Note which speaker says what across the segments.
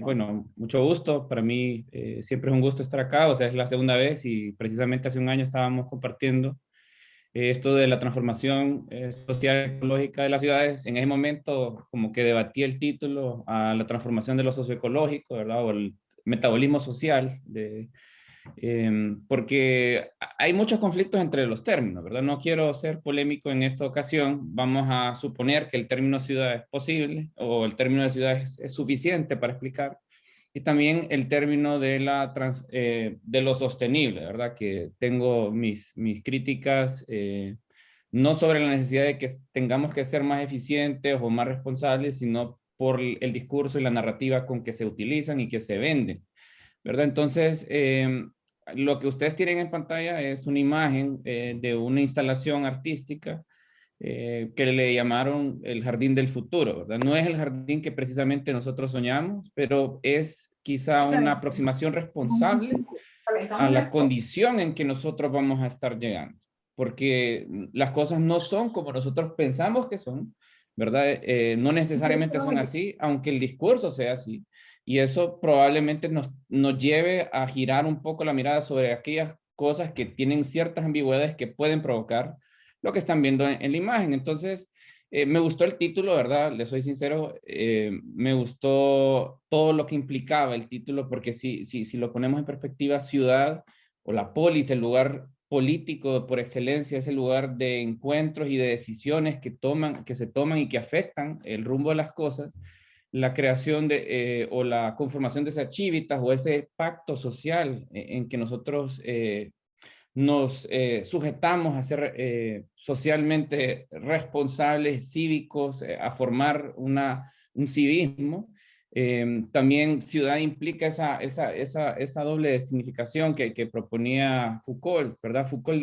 Speaker 1: Bueno, mucho gusto. Para mí siempre es un gusto estar acá. O sea, es la segunda vez y precisamente hace un año estábamos compartiendo esto de la transformación social y ecológica de las ciudades. En ese momento como que debatí el título a la transformación de lo socioecológico, ¿verdad? O el metabolismo social porque hay muchos conflictos entre los términos, ¿verdad? No quiero ser polémico en esta ocasión. Vamos a suponer que el término ciudad es posible o el término de ciudad es suficiente para explicar. Y también el término de lo sostenible, ¿verdad? Que tengo mis críticas, no sobre la necesidad de que tengamos que ser más eficientes o más responsables, sino por el discurso y la narrativa con que se utilizan y que se venden, ¿verdad? Entonces, lo que ustedes tienen en pantalla es una imagen de una instalación artística que le llamaron el Jardín del Futuro, ¿verdad? No es el jardín que precisamente nosotros soñamos, pero es quizá una aproximación responsable a la condición en que nosotros vamos a estar llegando, porque las cosas no son como nosotros pensamos que son, ¿verdad? No necesariamente son así, aunque el discurso sea así, y eso probablemente nos lleve a girar un poco la mirada sobre aquellas cosas que tienen ciertas ambigüedades que pueden provocar lo que están viendo en la imagen. Entonces, me gustó el título, ¿verdad? Les soy sincero, me gustó todo lo que implicaba el título, porque si lo ponemos en perspectiva, ciudad o la polis, el lugar político por excelencia, es el lugar de encuentros y de decisiones que se toman y que afectan el rumbo de las cosas. La creación o la conformación de esas chivitas o ese pacto social en que nosotros nos sujetamos a ser socialmente responsables, cívicos, a formar un civismo. También ciudad implica esa doble significación que proponía Foucault, ¿verdad? Foucault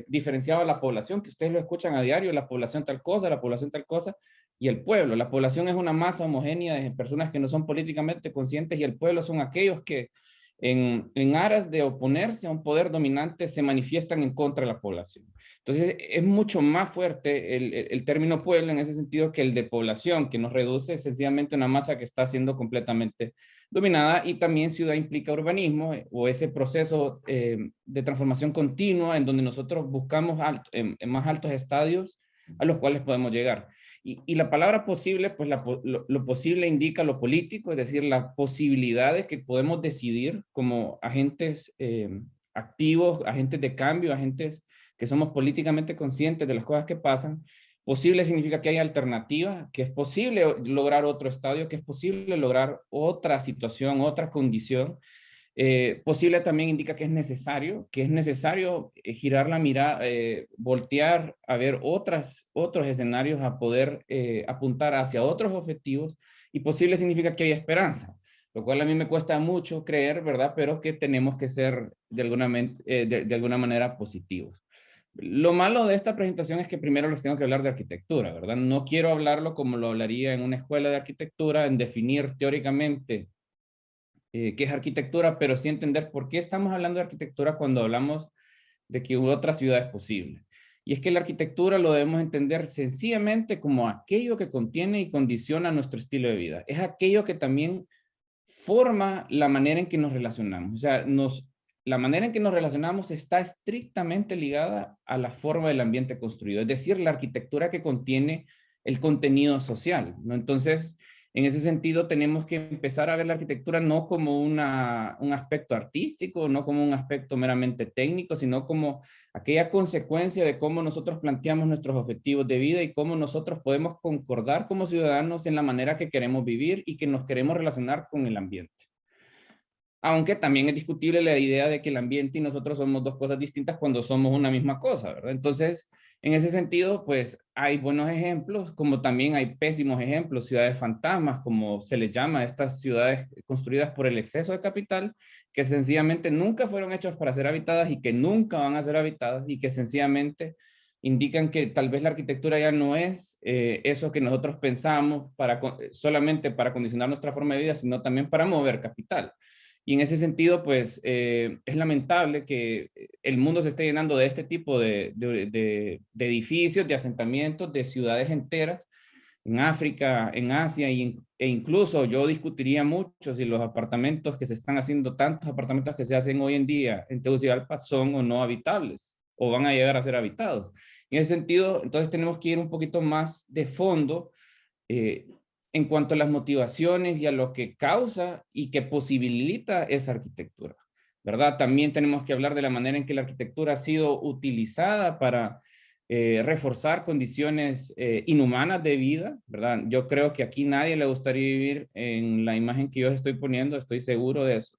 Speaker 1: diferenciaba la población, que ustedes lo escuchan a diario, la población tal cosa, y el pueblo. La población es una masa homogénea de personas que no son políticamente conscientes y el pueblo son aquellos que en aras de oponerse a un poder dominante se manifiestan en contra de la población. Entonces es mucho más fuerte el término pueblo en ese sentido que el de población, que nos reduce sencillamente a una masa que está siendo completamente dominada, y también ciudad implica urbanismo o ese proceso de transformación continua en donde nosotros buscamos en más altos estadios a los cuales podemos llegar. Y la palabra posible, pues lo posible indica lo político, es decir, las posibilidades que podemos decidir como agentes activos, agentes de cambio, agentes que somos políticamente conscientes de las cosas que pasan. Posible significa que hay alternativas, que es posible lograr otro estadio, que es posible lograr otra situación, otra condición. Posible también indica que es necesario girar la mirada, voltear a ver otros escenarios, a poder apuntar hacia otros objetivos, y posible significa que hay esperanza, lo cual a mí me cuesta mucho creer, ¿verdad? Pero que tenemos que ser de alguna manera positivos. Lo malo de esta presentación es que primero les tengo que hablar de arquitectura, ¿verdad? No quiero hablarlo como lo hablaría en una escuela de arquitectura, en definir teóricamente qué es arquitectura, pero sí entender por qué estamos hablando de arquitectura cuando hablamos de que otra ciudad es posible. Y es que la arquitectura lo debemos entender sencillamente como aquello que contiene y condiciona nuestro estilo de vida. Es aquello que también forma la manera en que nos relacionamos. O sea, la manera en que nos relacionamos está estrictamente ligada a la forma del ambiente construido, es decir, la arquitectura que contiene el contenido social, ¿no? Entonces, en ese sentido, tenemos que empezar a ver la arquitectura no como un aspecto artístico, no como un aspecto meramente técnico, sino como aquella consecuencia de cómo nosotros planteamos nuestros objetivos de vida y cómo nosotros podemos concordar como ciudadanos en la manera que queremos vivir y que nos queremos relacionar con el ambiente. Aunque también es discutible la idea de que el ambiente y nosotros somos dos cosas distintas cuando somos una misma cosa, ¿verdad? Entonces, en ese sentido, pues hay buenos ejemplos, como también hay pésimos ejemplos, ciudades fantasmas, como se les llama a estas ciudades construidas por el exceso de capital, que sencillamente nunca fueron hechas para ser habitadas y que nunca van a ser habitadas y que sencillamente indican que tal vez la arquitectura ya no es eso que nosotros pensamos solamente para condicionar nuestra forma de vida, sino también para mover capital. Y en ese sentido, pues es lamentable que el mundo se esté llenando de este tipo de edificios, de asentamientos, de ciudades enteras, en África, en Asia, e incluso yo discutiría mucho si los apartamentos que se están haciendo, tantos apartamentos que se hacen hoy en día en Tegucigalpa son o no habitables, o van a llegar a ser habitados. En ese sentido, entonces tenemos que ir un poquito más de fondo eh, en cuanto a las motivaciones y a lo que causa y que posibilita esa arquitectura, ¿verdad? También tenemos que hablar de la manera en que la arquitectura ha sido utilizada para reforzar condiciones inhumanas de vida, ¿verdad? Yo creo que aquí nadie le gustaría vivir en la imagen que yo estoy poniendo, estoy seguro de eso,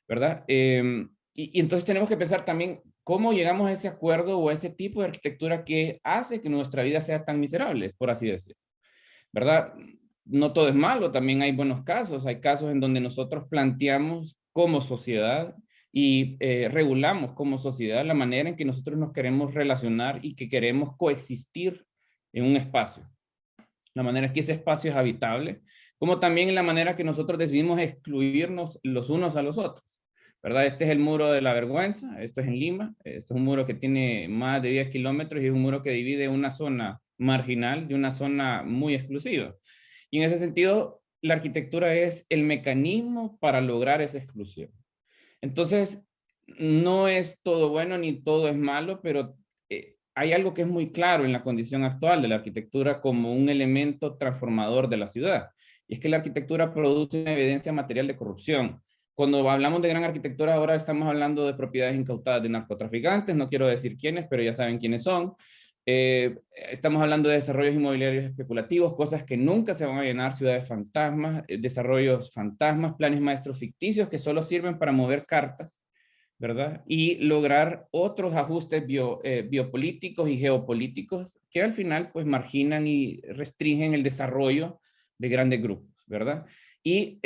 Speaker 1: ¿verdad? Y entonces tenemos que pensar también cómo llegamos a ese acuerdo o a ese tipo de arquitectura que hace que nuestra vida sea tan miserable, por así decirlo, ¿verdad? No todo es malo, también hay buenos casos, hay casos en donde nosotros planteamos como sociedad y regulamos como sociedad la manera en que nosotros nos queremos relacionar y que queremos coexistir en un espacio. La manera en que ese espacio es habitable, como también en la manera que nosotros decidimos excluirnos los unos a los otros, ¿verdad? Este es el muro de la vergüenza, esto es en Lima, este es un muro que tiene más de 10 kilómetros y es un muro que divide una zona marginal de una zona muy exclusiva. Y en ese sentido, la arquitectura es el mecanismo para lograr esa exclusión. Entonces, no es todo bueno ni todo es malo, pero hay algo que es muy claro en la condición actual de la arquitectura como un elemento transformador de la ciudad. Y es que la arquitectura produce una evidencia material de corrupción. Cuando hablamos de gran arquitectura, ahora estamos hablando de propiedades incautadas de narcotraficantes, no quiero decir quiénes, pero ya saben quiénes son. Estamos hablando de desarrollos inmobiliarios especulativos, cosas que nunca se van a llenar, ciudades fantasmas, desarrollos fantasmas, planes maestros ficticios que solo sirven para mover cartas, ¿verdad? Y lograr otros ajustes biopolíticos y geopolíticos que al final pues marginan y restringen el desarrollo de grandes grupos, ¿verdad? Y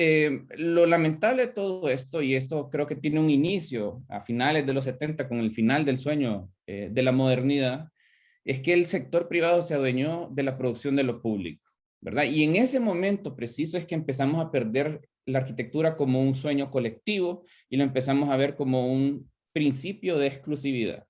Speaker 1: lo lamentable de todo esto, y esto creo que tiene un inicio a finales de los 70 con el final del sueño de la modernidad, es que el sector privado se adueñó de la producción de lo público, ¿verdad? Y en ese momento preciso es que empezamos a perder la arquitectura como un sueño colectivo y lo empezamos a ver como un principio de exclusividad.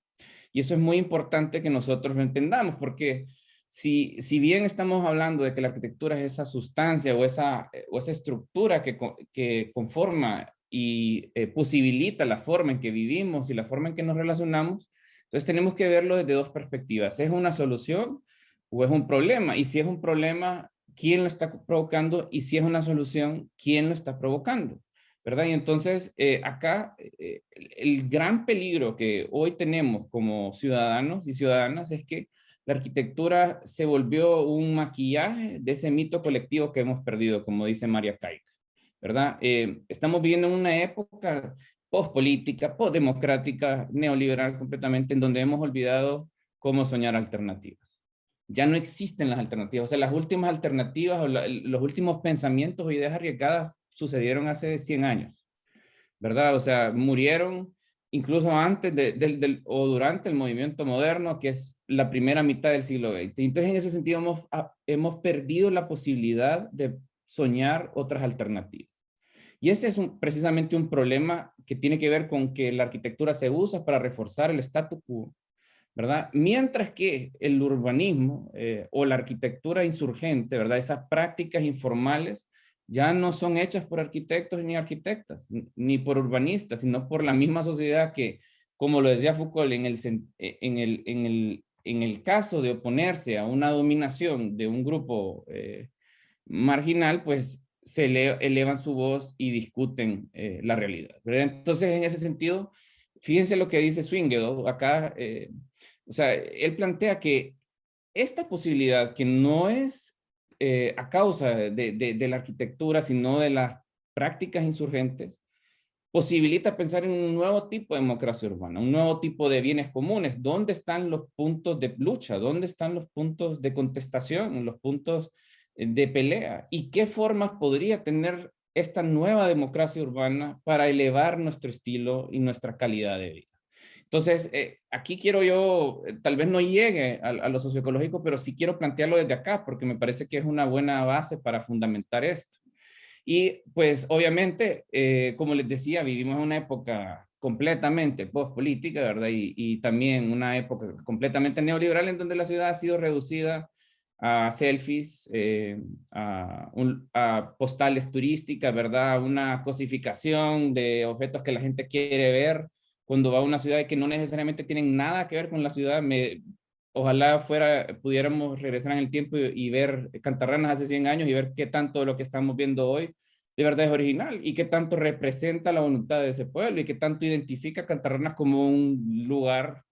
Speaker 1: Y eso es muy importante que nosotros lo entendamos, porque si bien estamos hablando de que la arquitectura es esa sustancia o esa estructura que conforma y posibilita la forma en que vivimos y la forma en que nos relacionamos, entonces tenemos que verlo desde dos perspectivas. ¿Es una solución o es un problema? Y si es un problema, ¿quién lo está provocando? Y si es una solución, ¿quién lo está provocando? ¿Verdad? Y entonces acá el gran peligro que hoy tenemos como ciudadanos y ciudadanas es que la arquitectura se volvió un maquillaje de ese mito colectivo que hemos perdido, como dice Maria Kaika, ¿verdad? Estamos viviendo en una época pospolítica, postdemocrática, neoliberal completamente, en donde hemos olvidado cómo soñar alternativas. Ya no existen las alternativas. O sea, las últimas alternativas o los últimos pensamientos o ideas arriesgadas sucedieron hace 100 años, ¿verdad? O sea, murieron incluso antes o durante el movimiento moderno, que es la primera mitad del siglo XX. Entonces, en ese sentido, hemos perdido la posibilidad de soñar otras alternativas. Y ese es precisamente un problema que tiene que ver con que la arquitectura se usa para reforzar el statu quo, ¿verdad? Mientras que el urbanismo o la arquitectura insurgente, ¿verdad? Esas prácticas informales ya no son hechas por arquitectos ni arquitectas, ni por urbanistas, sino por la misma sociedad que, como lo decía Foucault, en el caso de oponerse a una dominación de un grupo marginal, pues se elevan su voz y discuten la realidad, ¿verdad? Entonces, en ese sentido, fíjense lo que dice Swingedo acá, o sea, él plantea que esta posibilidad que no es a causa de la arquitectura, sino de las prácticas insurgentes, posibilita pensar en un nuevo tipo de democracia urbana, un nuevo tipo de bienes comunes. ¿Dónde están los puntos de lucha? ¿Dónde están los puntos de contestación? Los puntos de pelea? ¿Y qué formas podría tener esta nueva democracia urbana para elevar nuestro estilo y nuestra calidad de vida? Entonces, aquí quiero yo, tal vez no llegue a lo socioecológico, pero sí quiero plantearlo desde acá, porque me parece que es una buena base para fundamentar esto. Y pues obviamente, como les decía, vivimos en una época completamente post-política, ¿verdad? Y también una época completamente neoliberal en donde la ciudad ha sido reducida a selfies, a postales turísticas, ¿verdad? Una cosificación de objetos que la gente quiere ver cuando va a una ciudad y que no necesariamente tienen nada que ver con la ciudad. Ojalá pudiéramos regresar en el tiempo y ver Cantarranas hace 100 años y ver qué tanto de lo que estamos viendo hoy de verdad es original y qué tanto representa la voluntad de ese pueblo y qué tanto identifica Cantarranas como un lugar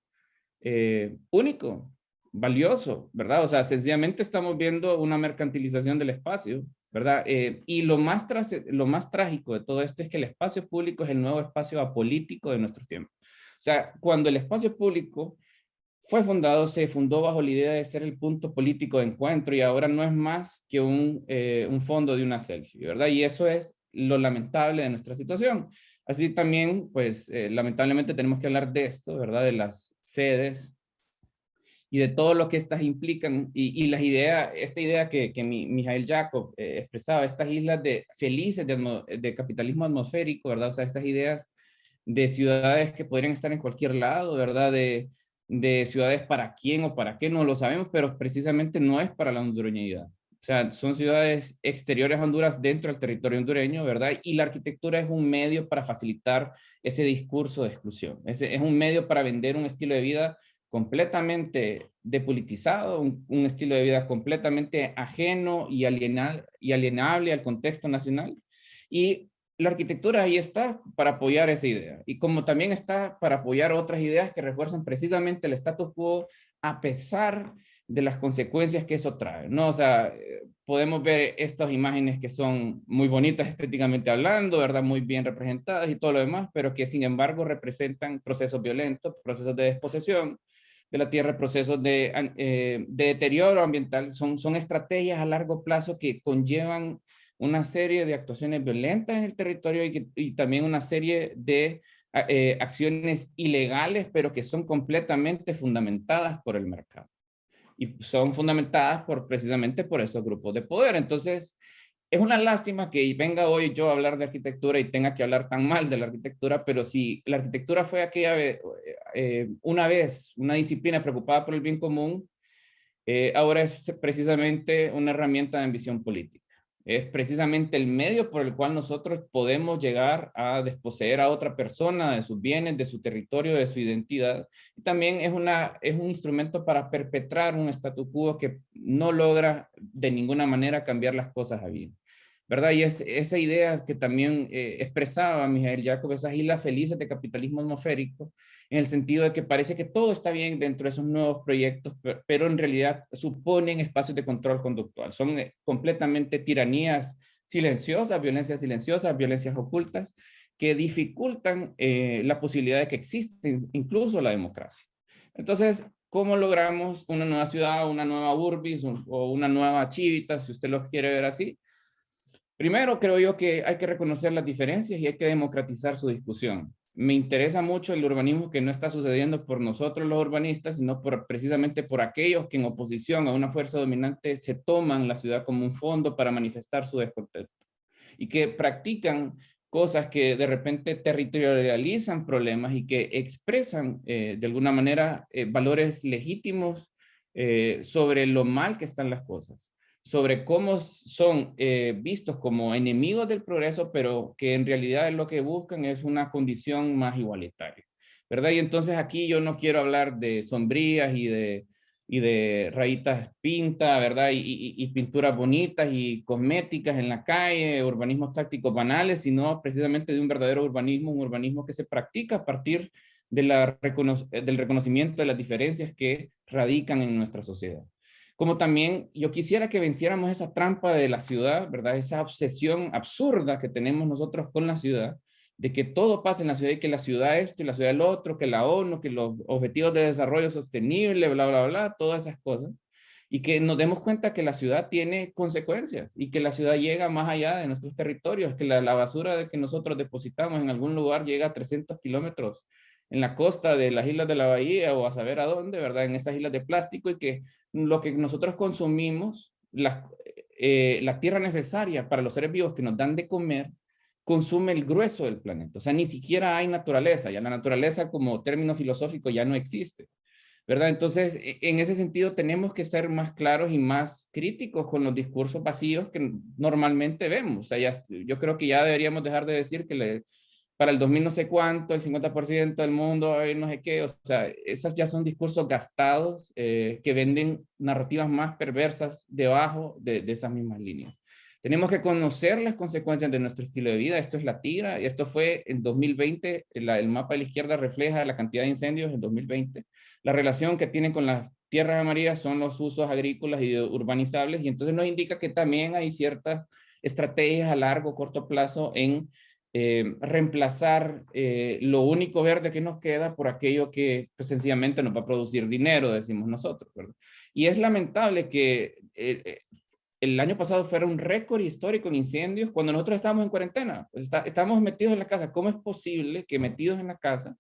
Speaker 1: único, valioso, ¿verdad? O sea, sencillamente estamos viendo una mercantilización del espacio, ¿verdad? Y lo más trágico de todo esto es que el espacio público es el nuevo espacio apolítico de nuestros tiempos. O sea, cuando el espacio público fue fundado, se fundó bajo la idea de ser el punto político de encuentro y ahora no es más que un fondo de una selfie, ¿verdad? Y eso es lo lamentable de nuestra situación. Así también, pues, lamentablemente tenemos que hablar de esto, ¿verdad? De las sedes y de todo lo que estas implican y las ideas, esta idea que Mijail Jacob expresaba, estas islas felices de capitalismo atmosférico, ¿verdad? O sea, estas ideas de ciudades que podrían estar en cualquier lado, ¿verdad? De ciudades para quién o para qué, no lo sabemos, pero precisamente no es para la hondureñidad. O sea, son ciudades exteriores a Honduras dentro del territorio hondureño, ¿verdad? Y la arquitectura es un medio para facilitar ese discurso de exclusión. Es un medio para vender un estilo de vida completamente depolitizado, un estilo de vida completamente ajeno y alienable al contexto nacional. Y la arquitectura ahí está para apoyar esa idea. Y como también está para apoyar otras ideas que refuerzan precisamente el status quo a pesar de las consecuencias que eso trae, ¿no? O sea, podemos ver estas imágenes que son muy bonitas estéticamente hablando, ¿verdad? Muy bien representadas y todo lo demás, pero que sin embargo representan procesos violentos, procesos de desposesión de la tierra, procesos de deterioro ambiental, son estrategias a largo plazo que conllevan una serie de actuaciones violentas en el territorio y también una serie de acciones ilegales, pero que son completamente fundamentadas por el mercado. Y son fundamentadas precisamente por esos grupos de poder. Entonces, es una lástima que venga hoy yo a hablar de arquitectura y tenga que hablar tan mal de la arquitectura, pero si la arquitectura fue una vez una disciplina preocupada por el bien común, ahora es precisamente una herramienta de ambición política. Es precisamente el medio por el cual nosotros podemos llegar a desposeer a otra persona de sus bienes, de su territorio, de su identidad. Y también es un instrumento para perpetrar un statu quo que no logra de ninguna manera cambiar las cosas a bien. ¿Verdad? Y esa idea que también expresaba Mijail Jacob, esas islas felices de capitalismo atmosférico, en el sentido de que parece que todo está bien dentro de esos nuevos proyectos, pero en realidad suponen espacios de control conductual. Son completamente tiranías silenciosas, violencias ocultas, que dificultan la posibilidad de que exista incluso la democracia. Entonces, ¿cómo logramos una nueva ciudad, una nueva urbis o una nueva Civitas, si usted lo quiere ver así? Primero, creo yo que hay que reconocer las diferencias y hay que democratizar su discusión. Me interesa mucho el urbanismo que no está sucediendo por nosotros los urbanistas, sino precisamente por aquellos que en oposición a una fuerza dominante se toman la ciudad como un fondo para manifestar su descontento y que practican cosas que de repente territorializan problemas y que expresan de alguna manera valores legítimos sobre lo mal que están las cosas, sobre cómo son vistos como enemigos del progreso, pero que en realidad lo que buscan es una condición más igualitaria, ¿verdad? Y entonces aquí yo no quiero hablar de sombrías y de rayitas pinta, ¿verdad? Y pinturas bonitas y cosméticas en la calle, urbanismos tácticos banales, sino precisamente de un verdadero urbanismo, un urbanismo que se practica a partir del reconocimiento de las diferencias que radican en nuestra sociedad. Como también yo quisiera que venciéramos esa trampa de la ciudad, ¿verdad? Esa obsesión absurda que tenemos nosotros con la ciudad, de que todo pasa en la ciudad y que la ciudad esto y la ciudad el otro, que la ONU, que los objetivos de desarrollo sostenible, bla, bla, bla, todas esas cosas. Y que nos demos cuenta que la ciudad tiene consecuencias y que la ciudad llega más allá de nuestros territorios, que la basura de que nosotros depositamos en algún lugar llega a 300 kilómetros en la costa de las islas de la bahía o a saber a dónde, ¿verdad? En esas islas de plástico y que lo que nosotros consumimos, la tierra necesaria para los seres vivos que nos dan de comer, consume el grueso del planeta. O sea, ni siquiera hay naturaleza, ya la naturaleza como término filosófico ya no existe. ¿verdad? Entonces, en ese sentido, tenemos que ser más claros y más críticos con los discursos vacíos que normalmente vemos. O sea, yo creo que ya deberíamos dejar de decir que para el 2000 no sé cuánto, el 50% del mundo, no sé qué. O sea, esos ya son discursos gastados que venden narrativas más perversas debajo de esas mismas líneas. Tenemos que conocer las consecuencias de nuestro estilo de vida. Esto es la tira, y esto fue en 2020. El mapa de la izquierda refleja la cantidad de incendios en 2020. La relación que tienen con las tierras amarillas son los usos agrícolas y urbanizables, y entonces nos indica que también hay ciertas estrategias a largo, corto plazo en reemplazar lo único verde que nos queda por aquello que pues, sencillamente nos va a producir dinero, decimos nosotros, ¿verdad? Y es lamentable que el año pasado fuera un récord histórico en incendios cuando nosotros estábamos en cuarentena. Pues estamos metidos en la casa. ¿Cómo es posible que metidos en la casa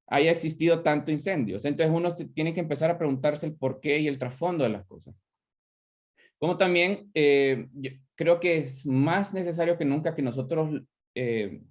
Speaker 1: haya existido tanto incendios? Entonces uno tiene que empezar a preguntarse el porqué y el trasfondo de las cosas. Como también yo creo que es más necesario que nunca que nosotros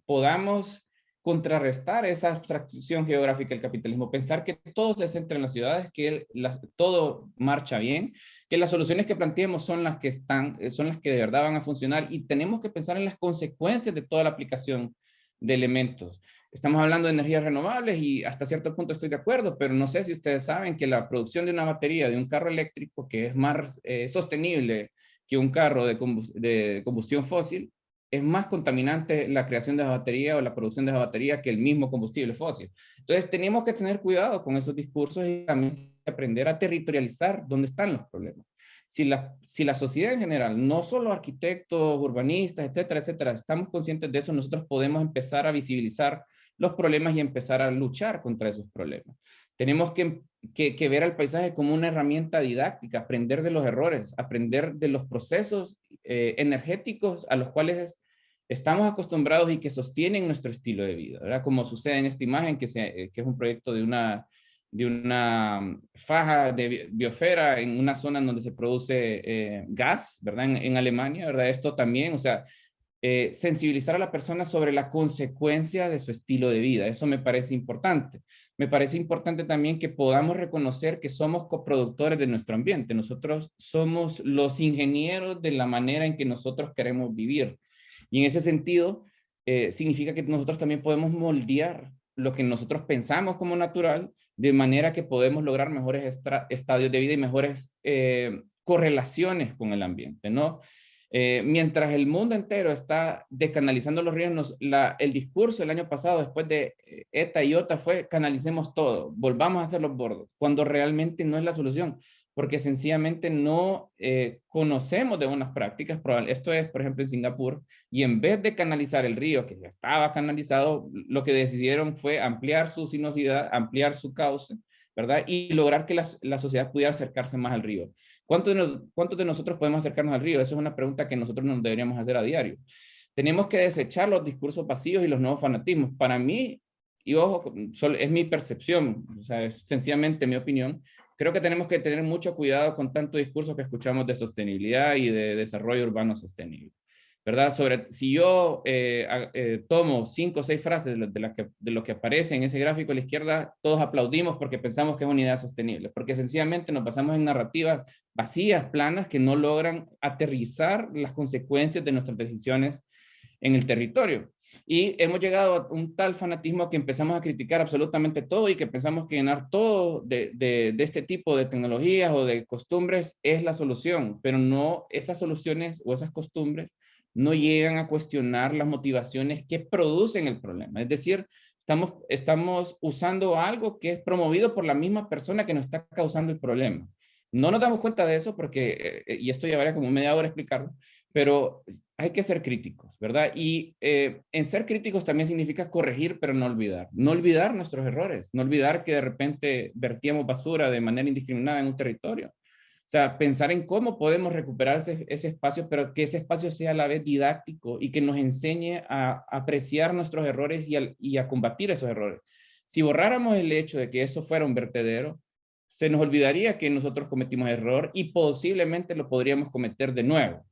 Speaker 1: podamos contrarrestar esa abstracción geográfica del capitalismo, pensar que todo se centra en las ciudades, que todo marcha bien, que las soluciones que planteemos son las que son las que de verdad van a funcionar, y tenemos que pensar en las consecuencias de toda la aplicación de elementos. Estamos hablando de energías renovables y hasta cierto punto estoy de acuerdo, pero no sé si ustedes saben que la producción de una batería de un carro eléctrico, que es más sostenible que un carro de combustión fósil, es más contaminante la creación de la batería o la producción de la batería que el mismo combustible fósil. Entonces tenemos que tener cuidado con esos discursos y también aprender a territorializar dónde están los problemas. Si la sociedad en general, no solo arquitectos, urbanistas, etcétera, etcétera, estamos conscientes de eso, nosotros podemos empezar a visibilizar los problemas y empezar a luchar contra esos problemas. Tenemos que ver al paisaje como una herramienta didáctica, aprender de los errores, aprender de los procesos energéticos a los cuales estamos acostumbrados y que sostienen nuestro estilo de vida, ¿verdad? Como sucede en esta imagen, que es un proyecto de una faja de biosfera en una zona en donde se produce gas, ¿verdad? En Alemania, ¿verdad? Esto también, o sea, sensibilizar a la persona sobre la consecuencia de su estilo de vida. Eso me parece importante. Me parece importante también que podamos reconocer que somos coproductores de nuestro ambiente. Nosotros somos los ingenieros de la manera en que nosotros queremos vivir. Y en ese sentido, significa que nosotros también podemos moldear lo que nosotros pensamos como natural, de manera que podemos lograr mejores estadios de vida y mejores correlaciones con el ambiente, ¿no? Mientras el mundo entero está descanalizando los ríos, el discurso el año pasado, después de ETA y OTA, fue canalicemos todo, volvamos a hacer los bordos, cuando realmente no es la solución, porque sencillamente no conocemos de buenas prácticas. Esto es, por ejemplo, en Singapur, y en vez de canalizar el río, que ya estaba canalizado, lo que decidieron fue ampliar su sinuosidad, ampliar su cauce, ¿verdad? Y lograr que la sociedad pudiera acercarse más al río. ¿Cuántos de nosotros podemos acercarnos al río? Esa es una pregunta que nosotros nos deberíamos hacer a diario. Tenemos que desechar los discursos vacíos y los nuevos fanatismos. Para mí, y ojo, es mi percepción, o sea, es sencillamente mi opinión, creo que tenemos que tener mucho cuidado con tanto discurso que escuchamos de sostenibilidad y de desarrollo urbano sostenible, ¿verdad? Si yo tomo 5 o 6 frases de lo que aparece en ese gráfico a la izquierda, todos aplaudimos porque pensamos que es una idea sostenible, porque sencillamente nos basamos en narrativas vacías, planas, que no logran aterrizar las consecuencias de nuestras decisiones en el territorio. Y hemos llegado a un tal fanatismo que empezamos a criticar absolutamente todo y que pensamos que llenar todo de este tipo de tecnologías o de costumbres es la solución, pero no, esas soluciones o esas costumbres no llegan a cuestionar las motivaciones que producen el problema. Es decir, estamos usando algo que es promovido por la misma persona que nos está causando el problema. No nos damos cuenta de eso porque, y esto llevaría como media hora explicarlo, pero hay que ser críticos, ¿verdad? Y en ser críticos también significa corregir, pero no olvidar. No olvidar nuestros errores, no olvidar que de repente vertíamos basura de manera indiscriminada en un territorio. O sea, pensar en cómo podemos recuperar ese espacio, pero que ese espacio sea a la vez didáctico y que nos enseñe a apreciar nuestros errores y a combatir esos errores. Si borráramos el hecho de que eso fuera un vertedero, se nos olvidaría que nosotros cometimos error y posiblemente lo podríamos cometer de nuevo.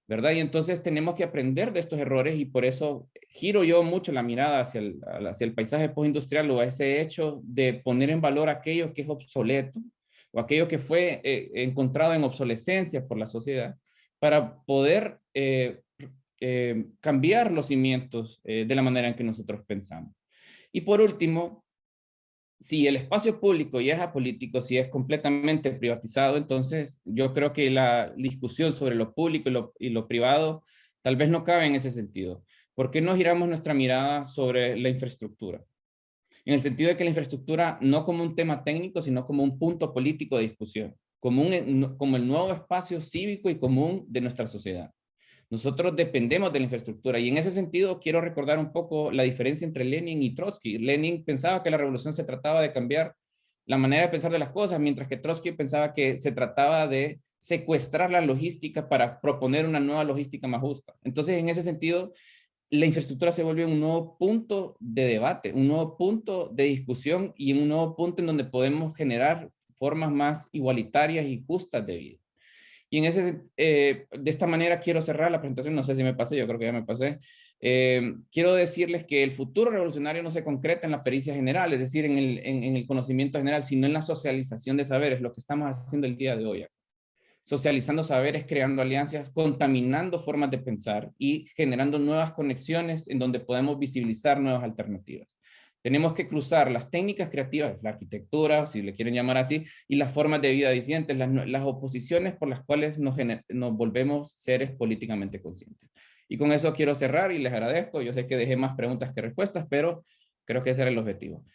Speaker 1: ¿verdad? Y entonces tenemos que aprender de estos errores y por eso giro yo mucho la mirada hacia el paisaje postindustrial o a ese hecho de poner en valor aquello que es obsoleto o aquello que fue encontrado en obsolescencia por la sociedad para poder cambiar los cimientos de la manera en que nosotros pensamos. Y por último, si el espacio público ya es apolítico, si es completamente privatizado, entonces yo creo que la discusión sobre lo público y lo privado tal vez no cabe en ese sentido. ¿Por qué no giramos nuestra mirada sobre la infraestructura? En el sentido de que la infraestructura no como un tema técnico, sino como un punto político de discusión, como el nuevo espacio cívico y común de nuestra sociedad. Nosotros dependemos de la infraestructura y en ese sentido quiero recordar un poco la diferencia entre Lenin y Trotsky. Lenin pensaba que la revolución se trataba de cambiar la manera de pensar de las cosas, mientras que Trotsky pensaba que se trataba de secuestrar la logística para proponer una nueva logística más justa. Entonces, en ese sentido, la infraestructura se vuelve un nuevo punto de debate, un nuevo punto de discusión y un nuevo punto en donde podemos generar formas más igualitarias y justas de vida. Y de esta manera quiero cerrar la presentación, no sé si me pasé, yo creo que ya me pasé. Quiero decirles que el futuro revolucionario no se concreta en la pericia general, es decir, en el conocimiento general, sino en la socialización de saberes, lo que estamos haciendo el día de hoy. Socializando saberes, creando alianzas, contaminando formas de pensar y generando nuevas conexiones en donde podemos visibilizar nuevas alternativas. Tenemos que cruzar las técnicas creativas, la arquitectura, si le quieren llamar así, y las formas de vida disidentes, las oposiciones por las cuales nos volvemos seres políticamente conscientes. Y con eso quiero cerrar y les agradezco. Yo sé que dejé más preguntas que respuestas, pero creo que ese era el objetivo.